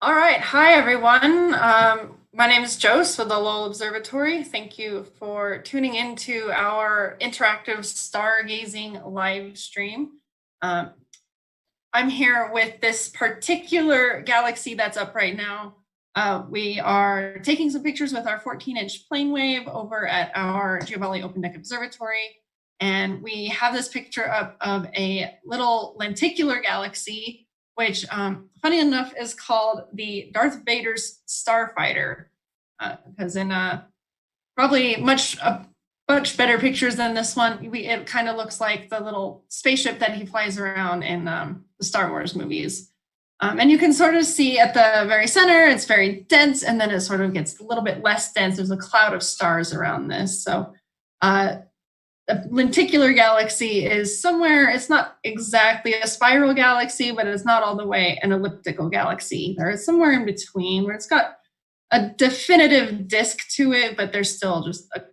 All right. Hi, everyone. My name is Jose with the Lowell Observatory. Thank you for tuning into our interactive stargazing live stream. Um, I'm here with this particular galaxy that's up right now. We are taking some pictures with our 14-inch plane wave over at our Geo Valley Open Deck Observatory. And we have this picture up of a little lenticular galaxy, which, funny enough, is called the Darth Vader's Starfighter, because in probably much better pictures than this one, it kind of looks like the little spaceship that he flies around in the Star Wars movies. And you can sort of see at the very center, it's very dense, and then it sort of gets a little bit less dense. There's a cloud of stars around this. So a lenticular galaxy is somewhere, it's not exactly a spiral galaxy, but it's not all the way an elliptical galaxy either. It's somewhere in between where it's got a definitive disk to it, but there's still just a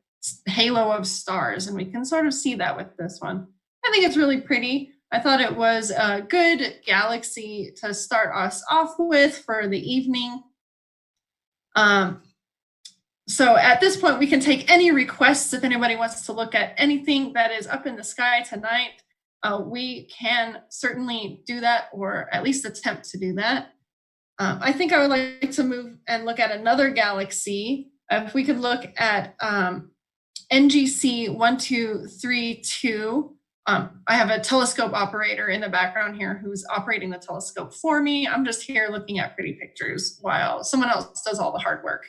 halo of stars. And we can sort of see that with this one. I think it's really pretty. I thought it was a good galaxy to start us off with for the evening. So at this point, we can take any requests. If anybody wants to look at anything that is up in the sky tonight, we can certainly do that, or at least attempt to do that. I think I would like to move and look at another galaxy. If we could look at NGC 1232. I have a telescope operator in the background here who's operating the telescope for me. I'm just here looking at pretty pictures while someone else does all the hard work.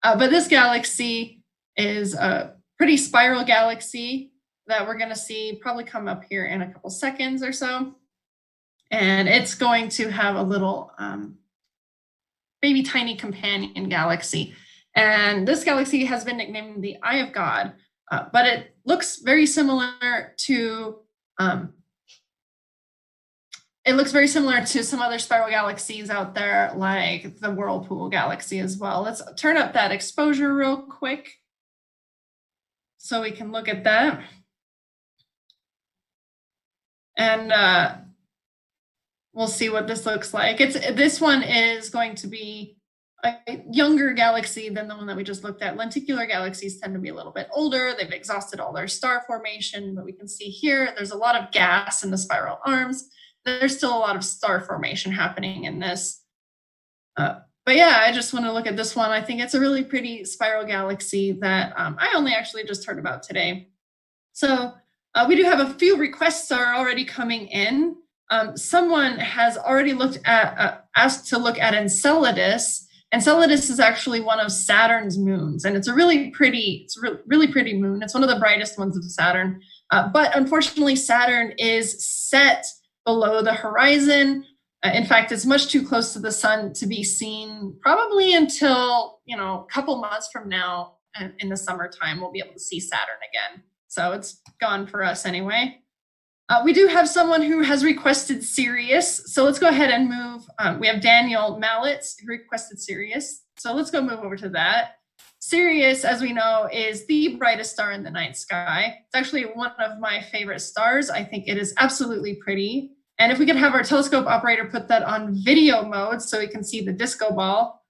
But this galaxy is a pretty spiral galaxy that we're going to see probably come up here in a couple seconds or so. And it's going to have a little baby tiny companion galaxy. And this galaxy has been nicknamed the Eye of God, but it looks very similar to some other spiral galaxies out there, like the Whirlpool galaxy as well. Let's turn up that exposure real quick so we can look at that. And we'll see what this looks like. This one is going to be a younger galaxy than the one that we just looked at. Lenticular galaxies tend to be a little bit older. They've exhausted all their star formation, but we can see here there's a lot of gas in the spiral arms. There's still a lot of star formation happening in this. But yeah, I just want to look at this one. I think it's a really pretty spiral galaxy that I only actually just heard about today. So we do have a few requests are already coming in. Someone has already asked to look at Enceladus. Enceladus is actually one of Saturn's moons, and it's a really pretty moon. It's one of the brightest ones of Saturn. But unfortunately, Saturn is set below the horizon. In fact, it's much too close to the sun to be seen probably until, a couple months from now in the summertime, we'll be able to see Saturn again. So it's gone for us anyway. We do have someone who has requested Sirius. So let's go ahead and move. We have Daniel Mallets who requested Sirius. So let's go move over to that. Sirius, as we know, is the brightest star in the night sky. It's actually one of my favorite stars. I think it is absolutely pretty. And if we could have our telescope operator put that on video mode so we can see the disco ball.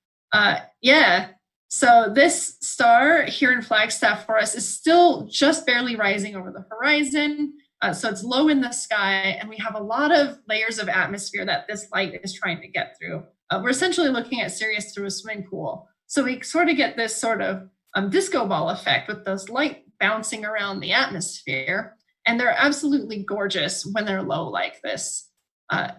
Yeah. So this star here in Flagstaff for us is still just barely rising over the horizon. So it's low in the sky, and we have a lot of layers of atmosphere that this light is trying to get through. We're essentially looking at Sirius through a swimming pool. So we sort of get this sort of disco ball effect with those light bouncing around the atmosphere. And they're absolutely gorgeous when they're low like this. And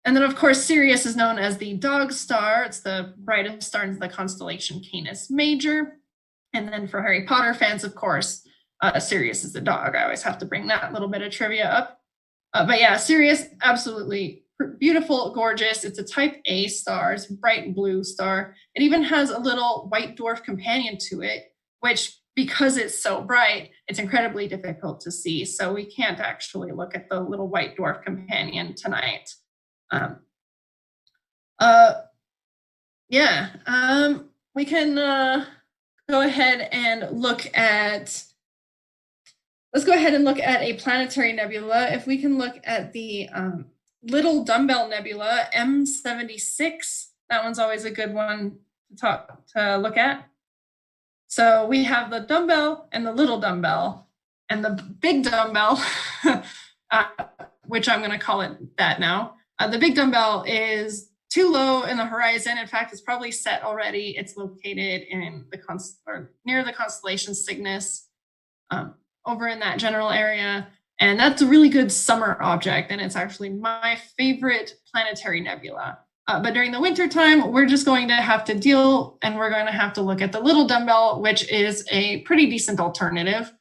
then, of course, Sirius is known as the dog star. It's the brightest star in the constellation Canis Major. And then for Harry Potter fans, of course, Sirius is the dog. I always have to bring that little bit of trivia up. But yeah, Sirius, absolutely beautiful, gorgeous. It's a type A star. It's a bright blue star. It even has a little white dwarf companion to it, which, because it's so bright, it's incredibly difficult to see. So we can't actually look at the little white dwarf companion tonight. We can go ahead and look at, let's go ahead and look at a planetary nebula. If we can look at the Little Dumbbell Nebula, M76. That one's always a good one to look at. So we have the dumbbell and the little dumbbell, and the big dumbbell, which I'm going to call it that now. The big dumbbell is too low in the horizon. In fact, it's probably set already. It's located in near the constellation Cygnus, over in that general area. And that's a really good summer object, and it's actually my favorite planetary nebula. But during the winter time, we're just going to have to we're going to have to look at the little dumbbell, which is a pretty decent alternative.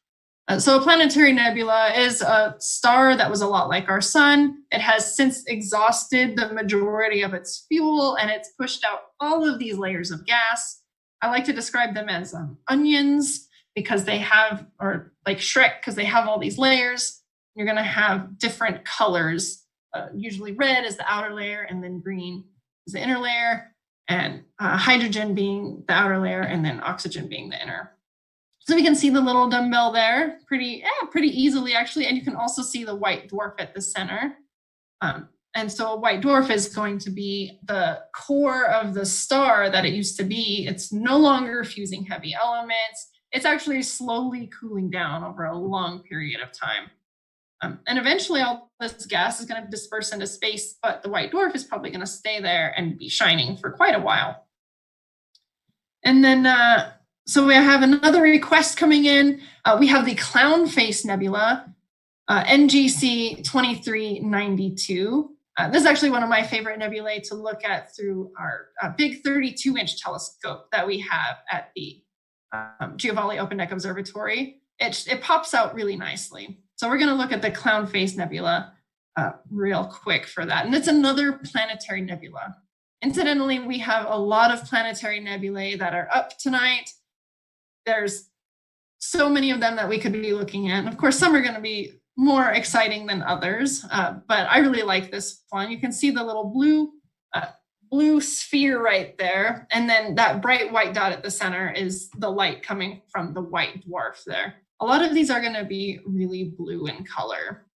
So a planetary nebula is a star that was a lot like our sun. It has since exhausted the majority of its fuel, and it's pushed out all of these layers of gas. I like to describe them as onions, because they have, or like Shrek, because they have all these layers. You're going to have different colors. Usually red is the outer layer, and then green is the inner layer, and hydrogen being the outer layer, and then oxygen being the inner. So we can see the little dumbbell there pretty easily, actually. And you can also see the white dwarf at the center. And so a white dwarf is going to be the core of the star that it used to be. It's no longer fusing heavy elements. It's actually slowly cooling down over a long period of time. And eventually all this gas is going to disperse into space, but the white dwarf is probably going to stay there and be shining for quite a while. And then, so we have another request coming in. We have the Clown Face Nebula, NGC 2392. This is actually one of my favorite nebulae to look at through our big 32-inch telescope that we have at the Giovanni Open Deck Observatory. It pops out really nicely. So we're going to look at the Clown Face Nebula real quick for that. And it's another planetary nebula. Incidentally, we have a lot of planetary nebulae that are up tonight. There's so many of them that we could be looking at. And of course, some are going to be more exciting than others, but I really like this one. You can see the little blue sphere right there. And then that bright white dot at the center is the light coming from the white dwarf there. A lot of these are going to be really blue in color.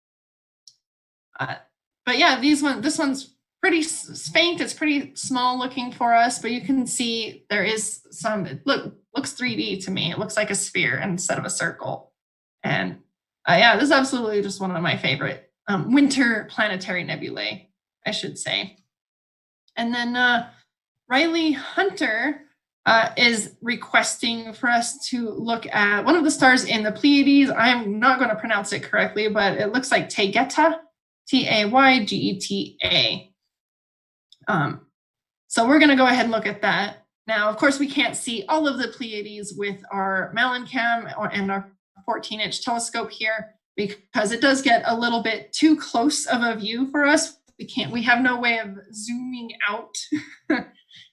But yeah, this one's pretty faint. It's pretty small looking for us, but you can see there is some, looks 3D to me. It looks like a sphere instead of a circle. And yeah, this is absolutely just one of my favorite winter planetary nebulae, I should say. And then Riley Hunter is requesting for us to look at one of the stars in the Pleiades. I'm not going to pronounce it correctly, but it looks like Taygeta, Taygeta. So we're going to go ahead and look at that. Now, of course, we can't see all of the Pleiades with our Malincam and our 14-inch telescope here, because it does get a little bit too close of a view for us. We have no way of zooming out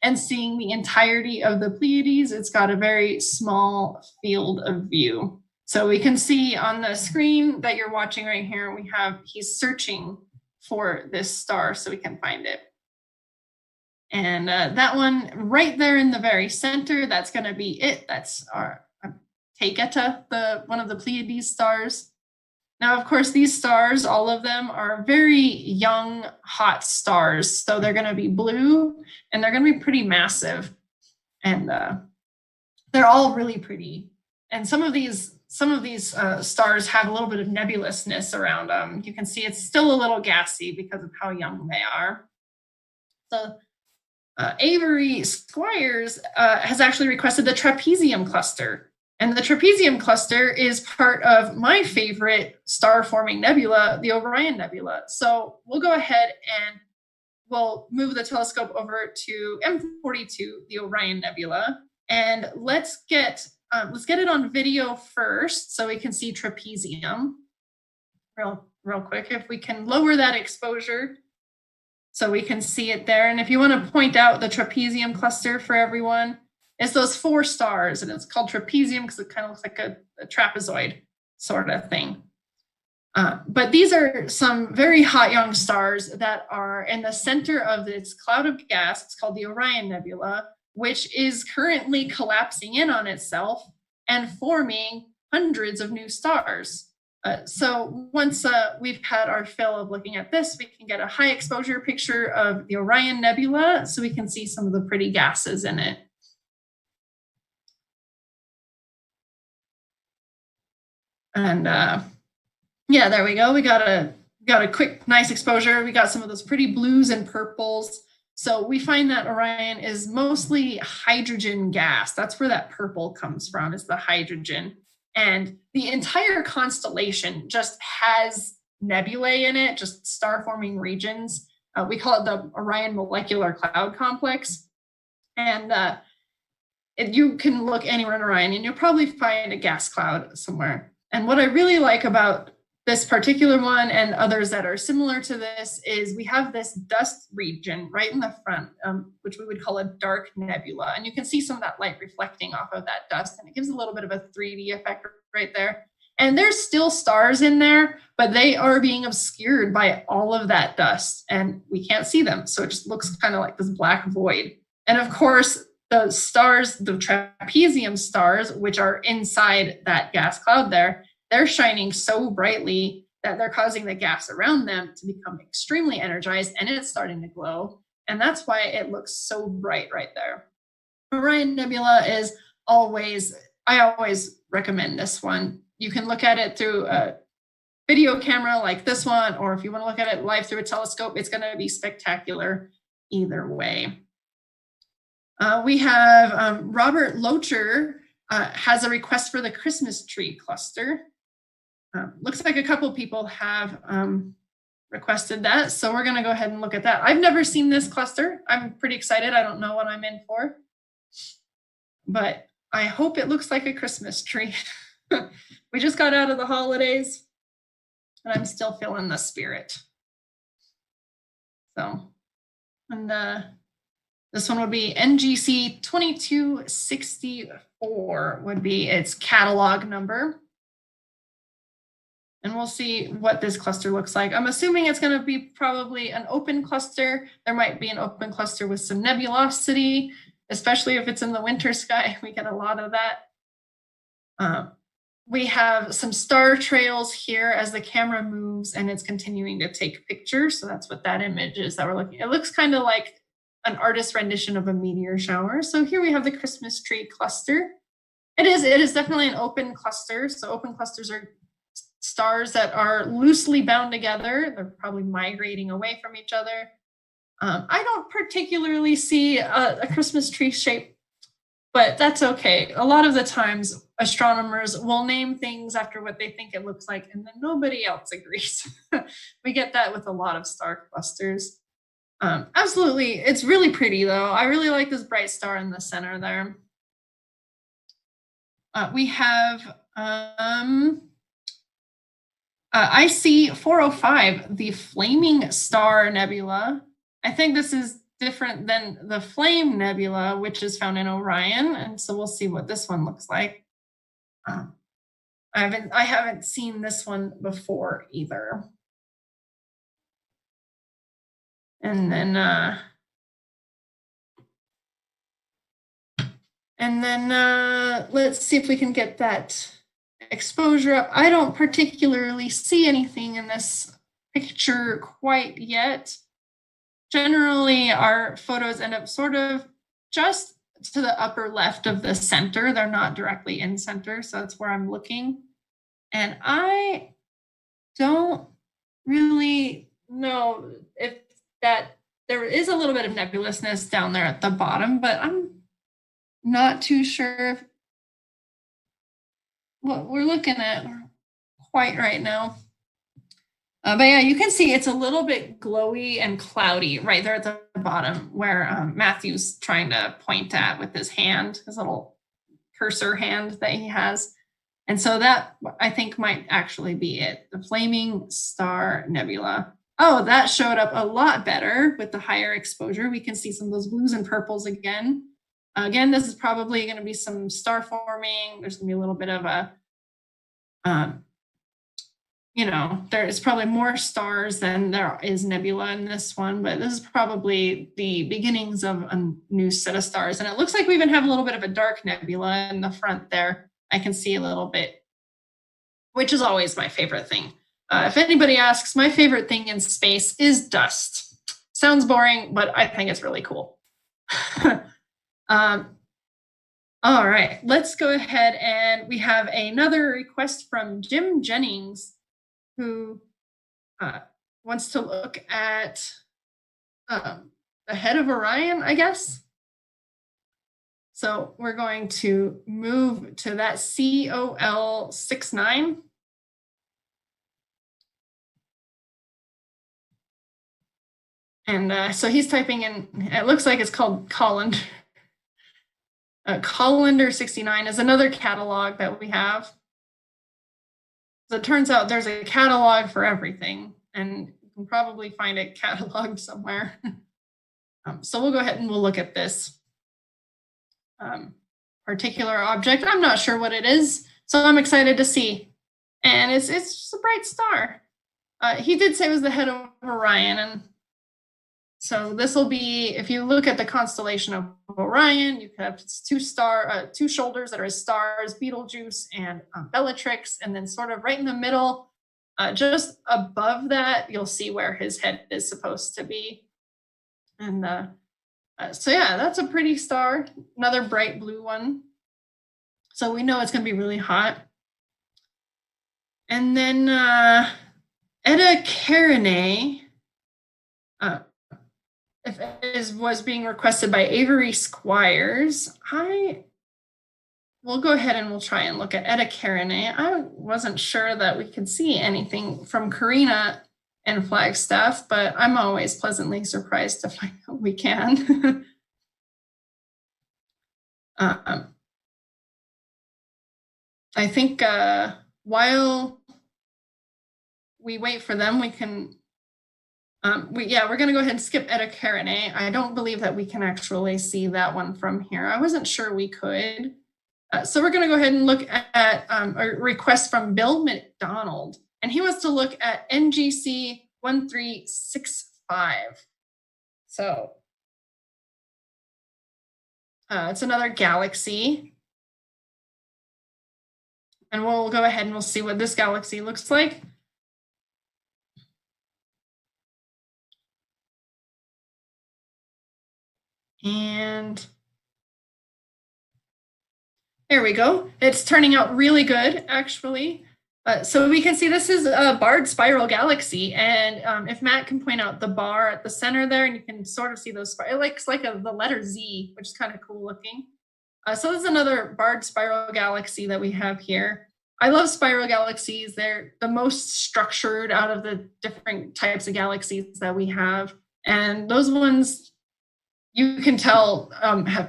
and seeing the entirety of the Pleiades. It's got a very small field of view. So we can see on the screen that you're watching right here, he's searching for this star so we can find it. And that one right there in the very center, that's going to be it. That's our Taygeta, one of the Pleiades stars. Now, of course, these stars, all of them are very young, hot stars. So they're going to be blue, and they're going to be pretty massive. And they're all really pretty. And some of these stars have a little bit of nebulousness around them. You can see it's still a little gassy because of how young they are. So Avery Squires has actually requested the Trapezium cluster. And the Trapezium cluster is part of my favorite star-forming nebula, the Orion Nebula. So we'll go ahead and we'll move the telescope over to M42, the Orion Nebula, and let's get it on video first so we can see trapezium real quick. If we can lower that exposure so we can see it there. And if you want to point out the trapezium cluster for everyone, it's those 4 stars, and it's called trapezium because it kind of looks like a trapezoid sort of thing. But these are some very hot young stars that are in the center of this cloud of gas. It's called the Orion Nebula, which is currently collapsing in on itself and forming hundreds of new stars. So once we've had our fill of looking at this, we can get a high exposure picture of the Orion Nebula so we can see some of the pretty gases in it. And yeah, there we go. We got a quick, nice exposure. We got some of those pretty blues and purples. So we find that Orion is mostly hydrogen gas. That's where that purple comes from, is the hydrogen. And the entire constellation just has nebulae in it, just star-forming regions. We call it the Orion Molecular Cloud Complex. And you can look anywhere in Orion and you'll probably find a gas cloud somewhere. And what I really like about this particular one and others that are similar to this is we have this dust region right in the front, which we would call a dark nebula. And you can see some of that light reflecting off of that dust, and it gives a little bit of a 3D effect right there. And there's still stars in there, but they are being obscured by all of that dust and we can't see them. So it just looks kind of like this black void. And of course, the stars, the trapezium stars, which are inside that gas cloud there, they're shining so brightly that they're causing the gas around them to become extremely energized, and it's starting to glow. And that's why it looks so bright right there. Orion Nebula is always, I always recommend this one. You can look at it through a video camera like this one, or if you want to look at it live through a telescope, it's going to be spectacular either way. We have Robert Locher has a request for the Christmas tree cluster. Looks like a couple people have requested that, so we're going to go ahead and look at that. I've never seen this cluster. I'm pretty excited. I don't know what I'm in for, but I hope it looks like a Christmas tree. We just got out of the holidays, and I'm still feeling the spirit. So, and this one would be NGC 2264 would be its catalog number. And we'll see what this cluster looks like. I'm assuming it's going to be probably an open cluster. There might be an open cluster with some nebulosity, especially if it's in the winter sky. We get a lot of that. We have some star trails here as the camera moves and it's continuing to take pictures. So that's what that image is that we're looking at. It looks kind of like an artist's rendition of a meteor shower. So here we have the Christmas tree cluster. It is definitely an open cluster. So open clusters are stars that are loosely bound together. They're probably migrating away from each other. I don't particularly see a Christmas tree shape, but that's okay. A lot of the times astronomers will name things after what they think it looks like, and then nobody else agrees. We get that with a lot of star clusters. Absolutely, it's really pretty though. I really like this bright star in the center there. We have IC 405, the Flaming Star Nebula. I think this is different than the Flame Nebula, which is found in Orion, and so we'll see what this one looks like. I haven't seen this one before either. And then let's see if we can get that exposure up. I don't particularly see anything in this picture quite yet. Generally, our photos end up sort of just to the upper left of the center. They're not directly in center, so that's where I'm looking. And I don't really know if that there is a little bit of nebulousness down there at the bottom, but I'm not too sure what we're looking at quite right now. But yeah, you can see it's a little bit glowy and cloudy right there at the bottom where Matthew's trying to point at with his hand, his little cursor hand that he has. And so that, I think, might actually be it, the Flaming Star Nebula. Oh, that showed up a lot better with the higher exposure. We can see some of those blues and purples again. Again, this is probably going to be some star forming. There's going to be a little bit of a, there is probably more stars than there is nebula in this one, but this is probably the beginnings of a new set of stars. And it looks like we even have a little bit of a dark nebula in the front there. I can see a little bit which is always my favorite thing. If anybody asks, my favorite thing in space is dust. Sounds boring, but I think it's really cool. All right, let's go ahead, and we have another request from Jim Jennings, who wants to look at the Head of Orion, I guess. So we're going to move to that COL69. And so he's typing in, it looks like it's called Colander. Colander 69 is another catalog that we have. So it turns out there's a catalog for everything, and you can probably find it cataloged somewhere. So we'll go ahead and we'll look at this particular object. I'm not sure what it is, so I'm excited to see. And it's just a bright star. He did say it was the Head of Orion, and so this will be, if you look at the constellation of Orion, you have two shoulders that are stars, Beetlejuice and Bellatrix, and then sort of right in the middle, just above that, you'll see where his head is supposed to be. And so yeah, that's a pretty star, another bright blue one. So we know it's going to be really hot. And then Eta Carinae, if it was being requested by Avery Squires, we'll go ahead and we'll try and look at Eta Carinae. I wasn't sure that we could see anything from Carina and Flagstaff, but I'm always pleasantly surprised to find out we can. I think while we wait for them, we can we're going to go ahead and skip Eta Carinae. I don't believe that we can actually see that one from here. I wasn't sure we could. So we're going to go ahead and look at a request from Bill McDonald. And he wants to look at NGC 1365. So it's another galaxy. And we'll go ahead and we'll see what this galaxy looks like. And there we go. It's turning out really good, actually. So we can see this is a barred spiral galaxy. And if Matt can point out the bar at the center there, and you can sort of see those, it looks like the letter Z, which is kind of cool looking. So this is another barred spiral galaxy that we have here. I love spiral galaxies. They're the most structured out of the different types of galaxies that we have. And those ones, you can tell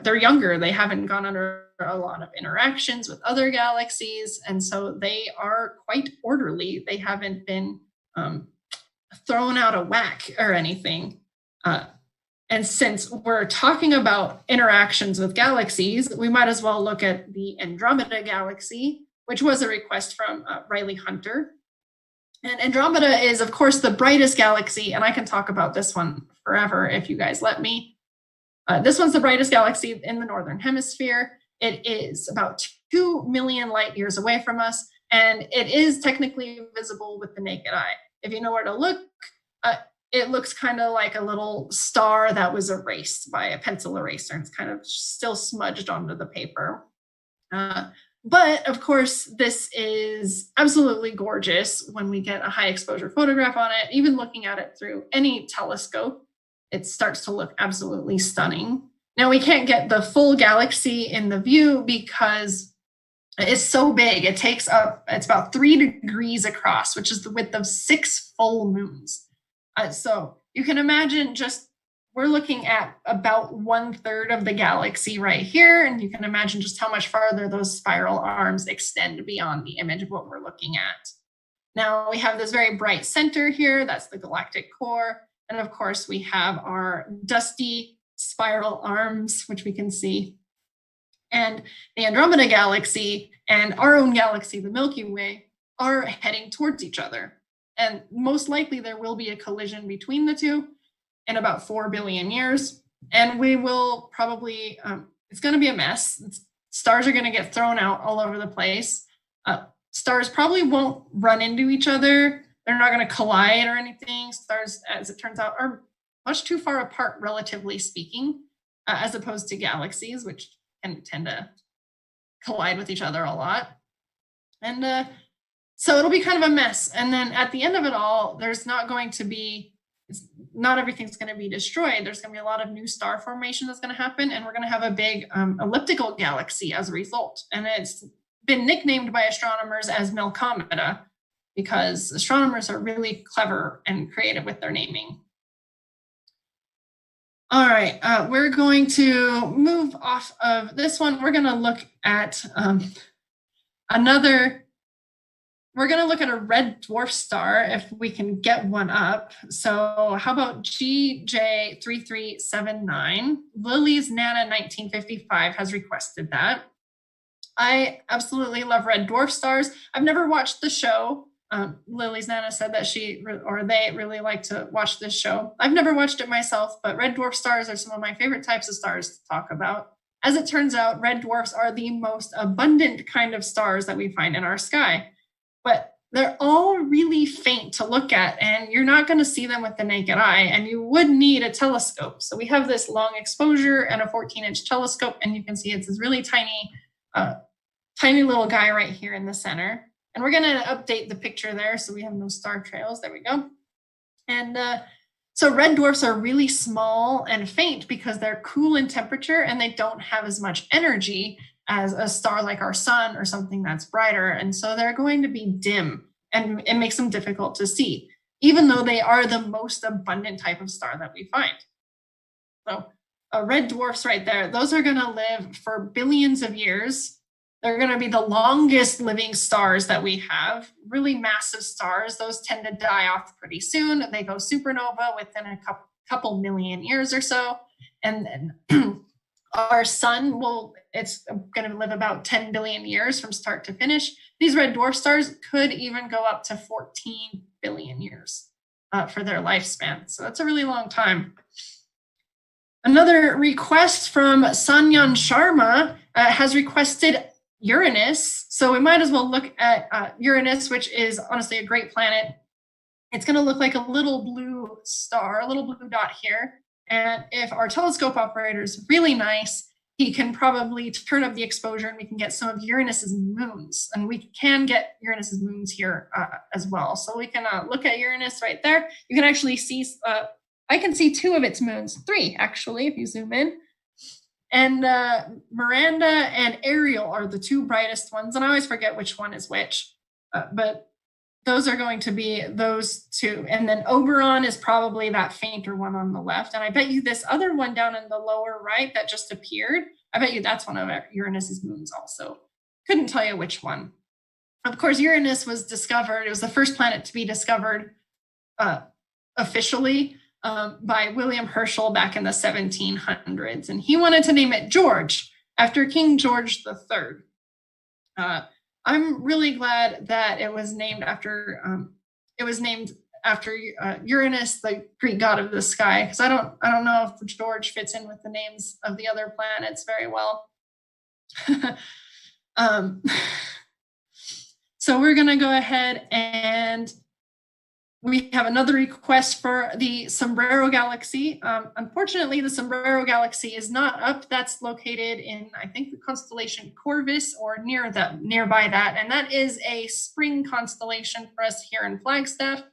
they're younger. They haven't gone under a lot of interactions with other galaxies. And so they are quite orderly. They haven't been thrown out of whack or anything. And since we're talking about interactions with galaxies, we might as well look at the Andromeda galaxy, which was a request from Riley Hunter. And Andromeda is, of course, the brightest galaxy. And I can talk about this one forever if you guys let me. This one's the brightest galaxy in the Northern Hemisphere. It is about 2 million light years away from us, and it is technically visible with the naked eye. If you know where to look, it looks kind of like a little star that was erased by a pencil eraser, and it's kind of still smudged onto the paper. But of course, this is absolutely gorgeous when we get a high exposure photograph on it. Even looking at it through any telescope, it starts to look absolutely stunning. Now, we can't get the full galaxy in the view because it's so big. It's about 3 degrees across, which is the width of 6 full moons. So you can imagine we're looking at about 1/3 of the galaxy right here. And you can imagine just how much farther those spiral arms extend beyond the image of what we're looking at. Now, we have this very bright center here. That's the galactic core. And of course, we have our dusty spiral arms, which we can see. And the Andromeda galaxy and our own galaxy, the Milky Way, are heading towards each other. And most likely there will be a collision between the two in about 4 billion years. And we will probably, it's going to be a mess. Stars are going to get thrown out all over the place. stars probably won't run into each other. They're not going to collide or anything. Stars, as it turns out, are much too far apart, relatively speaking, as opposed to galaxies, which can tend to collide with each other a lot. And so it'll be kind of a mess. And then at the end of it all, there's not going to be, not everything's going to be destroyed. There's going to be a lot of new star formation that's going to happen. And we're going to have a big elliptical galaxy as a result. And it's been nicknamed by astronomers as Melcometa, because astronomers are really clever and creative with their naming. All right, we're going to move off of this one. We're going to look at we're going to look at a red dwarf star if we can get one up. So how about GJ3379? Lily's Nana 1955 has requested that. I absolutely love red dwarf stars. I've never watched the show. Lily's Nana said that they really like to watch this show. I've never watched it myself, but red dwarf stars are some of my favorite types of stars to talk about. As it turns out, red dwarfs are the most abundant kind of stars that we find in our sky, but they're all really faint to look at, and you're not going to see them with the naked eye, and you would need a telescope. So we have this long exposure and a 14-inch telescope, and you can see it's this really tiny little guy right here in the center. And we're going to update the picture there so we have no star trails. There we go. And so red dwarfs are really small and faint because they're cool in temperature and they don't have as much energy as a star like our sun or something that's brighter. And so they're going to be dim, and it makes them difficult to see, even though they are the most abundant type of star that we find. So red dwarfs right there, those are going to live for billions of years. They're going to be the longest living stars that we have, really massive stars. Those tend to die off pretty soon. They go supernova within a couple million years or so. And our sun it's going to live about 10 billion years from start to finish. These red dwarf stars could even go up to 14 billion years for their lifespan. So that's a really long time. Another request from Sanyan Sharma has requested Uranus. So we might as well look at Uranus, which is honestly a great planet. It's going to look like a little blue star, a little blue dot here. And if our telescope operator is really nice, he can probably turn up the exposure and we can get some of Uranus's moons. And we can get Uranus's moons here as well. So we can look at Uranus right there. You can actually see, I can see 2 of its moons, 3 actually, if you zoom in. And Miranda and Ariel are the 2 brightest ones. And I always forget which one is which, but those are going to be those 2. And then Oberon is probably that fainter one on the left. And I bet you this other one down in the lower right that just appeared, I bet you that's one of Uranus's moons also. Couldn't tell you which one. Of course, Uranus was discovered. It was the first planet to be discovered officially by William Herschel back in the 1700s. And he wanted to name it George after King George III. I'm really glad that it was named after Uranus, the Greek god of the sky, because I don't know if George fits in with the names of the other planets very well. So we're going to go ahead and we have another request for the Sombrero galaxy. Unfortunately, the Sombrero galaxy is not up. That's located in, I think, the constellation Corvus or nearby that. And that is a spring constellation for us here in Flagstaff.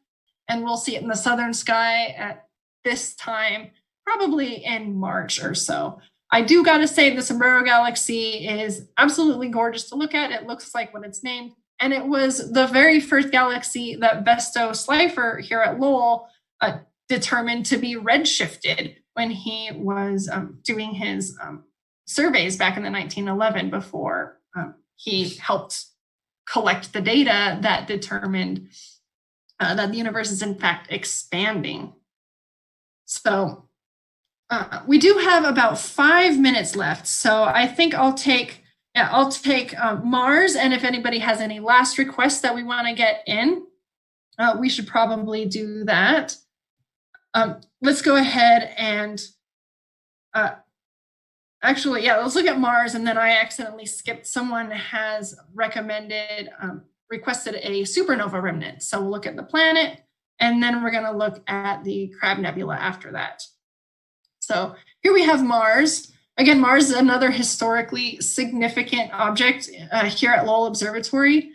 And we'll see it in the southern sky at this time, probably in March or so. I do got to say the Sombrero galaxy is absolutely gorgeous to look at. It looks like what it's named. And it was the very first galaxy that Besto Slifer here at Lowell determined to be redshifted when he was doing his surveys back in the 1911 before he helped collect the data that determined that the universe is in fact expanding. So we do have about 5 minutes left. So I think I'll take Mars, and if anybody has any last requests that we want to get in, we should probably do that. Let's go ahead and let's look at Mars, and then I accidentally skipped. Someone has recommended requested a supernova remnant. So we'll look at the planet, and then we're going to look at the Crab Nebula after that. So here we have Mars. Again, Mars is another historically significant object here at Lowell Observatory.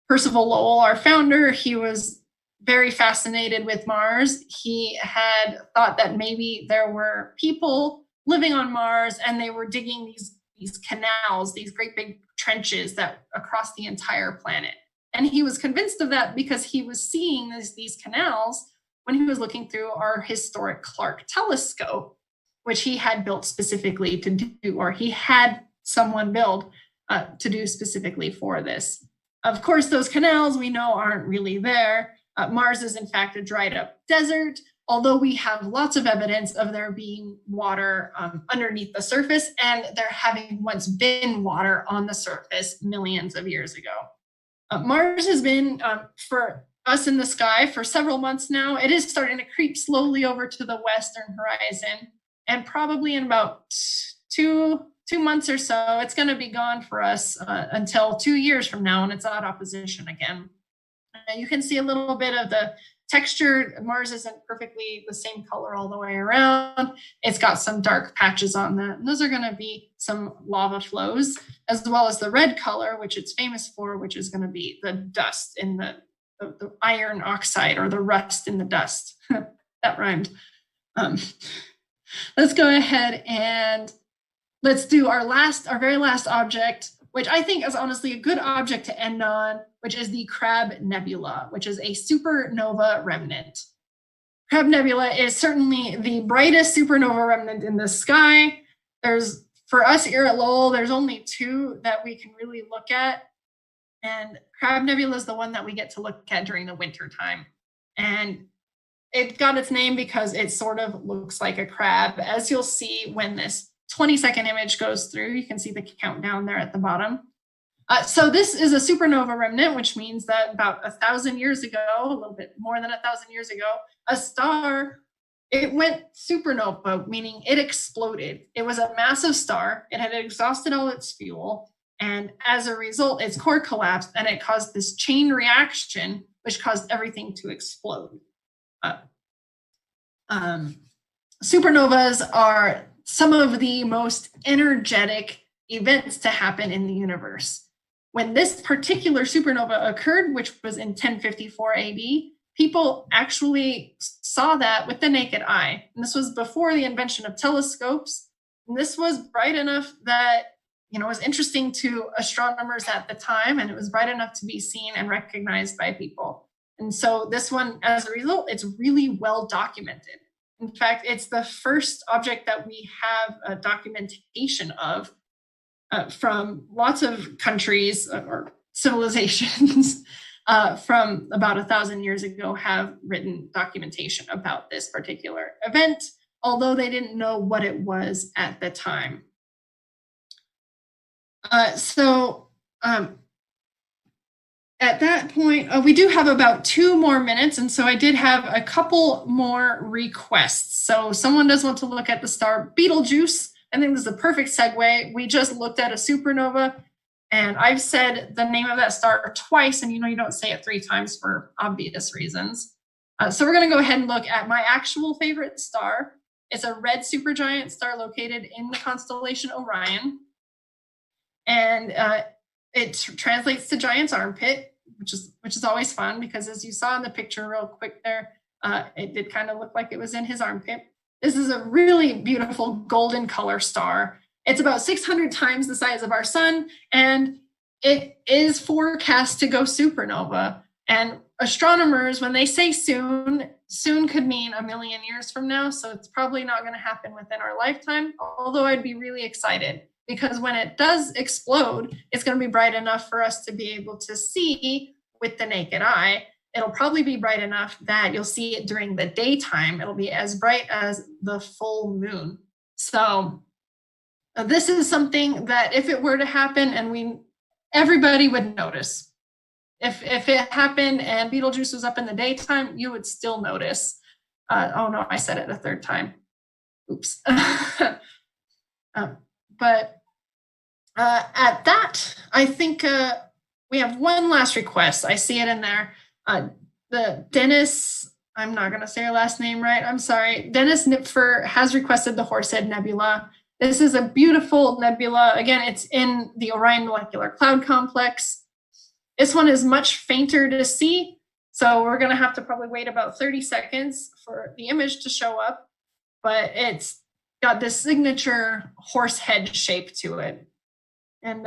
Percival Lowell, our founder, he was very fascinated with Mars. He had thought that maybe there were people living on Mars and they were digging these canals, these great big trenches that across the entire planet. And he was convinced of that because he was seeing these canals when he was looking through our historic Clark telescope, which he had built specifically to do, or he had someone build to do specifically for this. Of course, those canals we know aren't really there. Mars is in fact a dried up desert, although we have lots of evidence of there being water underneath the surface and there having once been water on the surface millions of years ago. Mars has been, for us in the sky for several months now. It is starting to creep slowly over to the western horizon, and probably in about two months or so, it's going to be gone for us until 2 years from now, and it's at opposition again. You can see a little bit of the texture. Mars isn't perfectly the same color all the way around. It's got some dark patches on that, and those are going to be some lava flows, as well as the red color, which it's famous for, which is going to be the dust in the iron oxide, or the rust in the dust. That rhymed. Let's go ahead and let's do our very last object, which I think is honestly a good object to end on, which is the Crab Nebula, which is a supernova remnant. Crab Nebula is certainly the brightest supernova remnant in the sky. For us here at Lowell, there's only 2 that we can really look at. And Crab Nebula is the one that we get to look at during the winter time. And it got its name because it sort of looks like a crab. As you'll see when this 20-second image goes through, you can see the countdown there at the bottom. So this is a supernova remnant, which means that about 1,000 years ago, a little bit more than 1,000 years ago, a star, it went supernova, meaning it exploded. It was a massive star. It had exhausted all its fuel. And as a result, its core collapsed, and it caused this chain reaction, which caused everything to explode. Supernovas are some of the most energetic events to happen in the universe. When this particular supernova occurred, which was in 1054 AD, people actually saw that with the naked eye. And this was before the invention of telescopes. And this was bright enough that, it was interesting to astronomers at the time, and it was bright enough to be seen and recognized by people. And so this one, as a result, it's really well documented. In fact, it's the first object that we have a documentation of from lots of countries or civilizations from about 1,000 years ago have written documentation about this particular event, although they didn't know what it was at the time. At that point, we do have about 2 more minutes, and so I did have a couple more requests. So someone does want to look at the star Beetlejuice. I think this is a perfect segue. We just looked at a supernova, and I've said the name of that star twice, and you don't say it 3 times for obvious reasons. So we're going to go ahead and look at my actual favorite star. It's a red supergiant star located in the constellation Orion. And it translates to giant's armpit, which is always fun, because as you saw in the picture real quick there, it did kind of look like it was in his armpit. This is a really beautiful golden color star. It's about 600 times the size of our sun, and it is forecast to go supernova. And astronomers, when they say soon could mean 1 million years from now. So it's probably not going to happen within our lifetime, although I'd be really excited, because when it does explode, it's going to be bright enough for us to be able to see with the naked eye. It'll probably be bright enough that you'll see it during the daytime. It'll be as bright as the full moon. So this is something that if it were to happen, and everybody would notice. If it happened and Beetlejuice was up in the daytime, you would still notice. Oh no, I said it a 3rd time. Oops. But at that, I think we have one last request. I see it in there. The Dennis, I'm not going to say your last name right. I'm sorry. Dennis Nipfer has requested the Horsehead Nebula. This is a beautiful nebula. Again, it's in the Orion Molecular Cloud Complex. This one is much fainter to see, so we're going to have to probably wait about 30 seconds for the image to show up, but it's got this signature horse head shape to it. And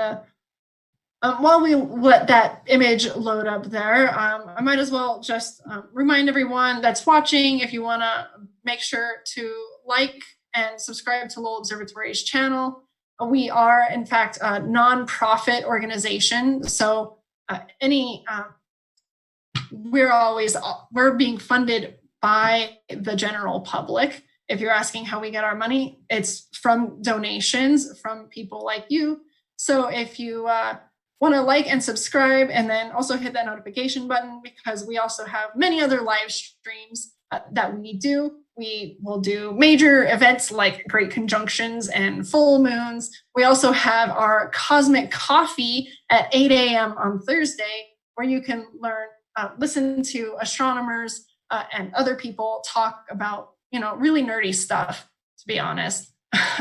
while we let that image load up there, I might as well just remind everyone that's watching, if you want to make sure to like and subscribe to Lowell Observatory's channel. We are, in fact, a nonprofit organization, so we're being funded by the general public. If you're asking how we get our money, it's from donations from people like you. So if you want to like and subscribe, and then also hit that notification button, because we also have many other live streams that we do. We will do major events like great conjunctions and full moons. We also have our cosmic coffee at 8 a.m. on Thursday, where you can learn, listen to astronomers and other people talk about, really nerdy stuff, to be honest.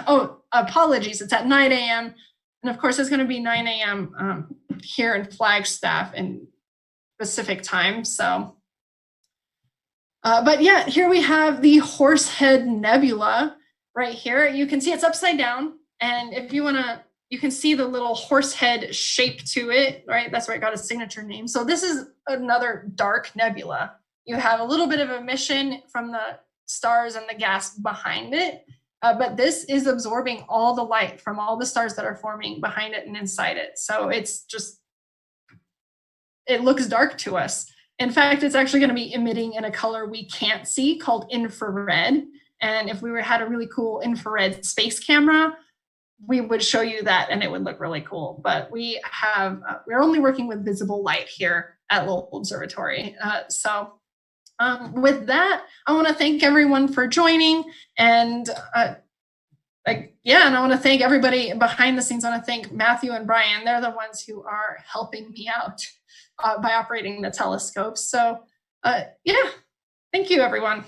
Oh, apologies, it's at 9 a.m. And of course, it's going to be 9 a.m. Here in Flagstaff in Pacific time. So, but yeah, here we have the Horsehead Nebula right here. You can see it's upside down. And if you want to, you can see the little horsehead shape to it, right? That's where it got its signature name. So this is another dark nebula. You have a little bit of emission from the stars and the gas behind it. But this is absorbing all the light from all the stars that are forming behind it and inside it. So it's just, it looks dark to us. In fact, it's actually going to be emitting in a color we can't see called infrared. And if we had a really cool infrared space camera, we would show you that and it would look really cool. But we're only working with visible light here at Lowell Observatory. With that, I want to thank everyone for joining, and and I want to thank everybody behind the scenes. I want to thank Matthew and Brian. They're the ones who are helping me out by operating the telescopes. So thank you, everyone.